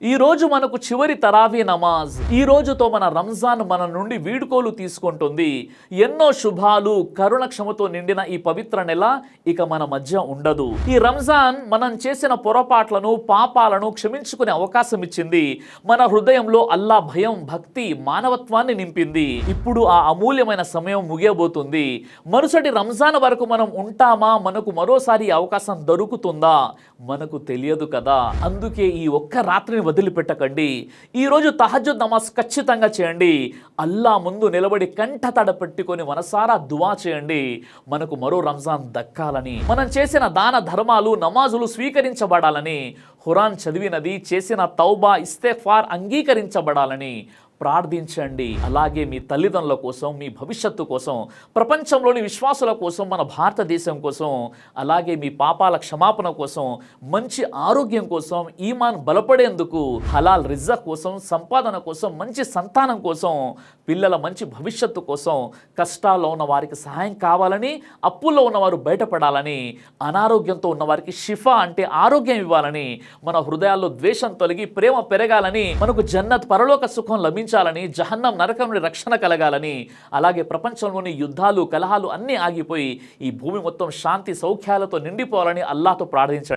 ఈ రోజు మనకు చివరి తరావీ నమాజ్. ఈ రోజుతో మన రంజాన్ మన నుండి వీడుకోలు తీసుకుంటుంది. ఎన్నో శుభాలు కరుణ క్షమతో నిండిన ఈ పవిత్ర నెల ఇక మన మధ్య ఉండదు. ఈ రంజాన్ మనం చేసిన పొరపాట్లను పాపాలను క్షమించుకునే అవకాశం ఇచ్చింది. మన హృదయంలో అల్లా భయం, భక్తి, మానవత్వాన్ని నింపింది. ఇప్పుడు ఆ అమూల్యమైన సమయం ముగియబోతుంది. మరుసటి రంజాన్ వరకు మనం ఉంటామా, మనకు మరోసారి అవకాశం దొరుకుతుందా మనకు తెలియదు కదా. అందుకే ఈ ఒక్క రాత్రిని వదిలిపెట్టకండి. ఈరోజు తహజ్జుద్ నమాజ్ ఖచ్చితంగా చేయండి. అల్లా ముందు నిలబడి కంఠతడ పెట్టుకొని మనసారా దువా చేయండి, మనకు మరో రంజాన్ దక్కాలని, మనం చేసిన దాన ధర్మాలు నమాజులు స్వీకరించబడాలని, ఖురాన్ చదివినది చేసిన తౌబా ఇస్తెగ్ఫార్ అంగీకరించబడాలని ప్రార్థించండి. అలాగే మీ తల్లిదండ్రుల కోసం, మీ భవిష్యత్తు కోసం, ప్రపంచంలోని విశ్వాసుల కోసం, మన భారతదేశం కోసం, అలాగే మీ పాపాల క్షమాపణ కోసం, మంచి ఆరోగ్యం కోసం, ఈమాన్ బలపడేందుకు, హలాల్ రిజ్జక్ కోసం, సంపాదన కోసం, మంచి సంతానం కోసం, పిల్లల మంచి భవిష్యత్తు కోసం, కష్టాల్లో ఉన్న వారికి సహాయం కావాలని, అప్పుల్లో ఉన్నవారు బయటపడాలని, అనారోగ్యంతో ఉన్న వారికి షిఫా అంటే ఆరోగ్యం ఇవ్వాలని, మన హృదయాల్లో ద్వేషం తొలగి ప్రేమ పెరగాలని, మనకు జన్నత్ పరలోక సుఖం లభించాలని, జహన్నం నరకం నుండి రక్షణ కలగాలని, అలాగే ప్రపంచంలోని యుద్ధాలు కలహాలు అన్నీ ఆగిపోయి ఈ భూమి మొత్తం శాంతి సౌఖ్యాలతో నిండిపోవాలని అల్లాహ్తో ప్రార్థించండి.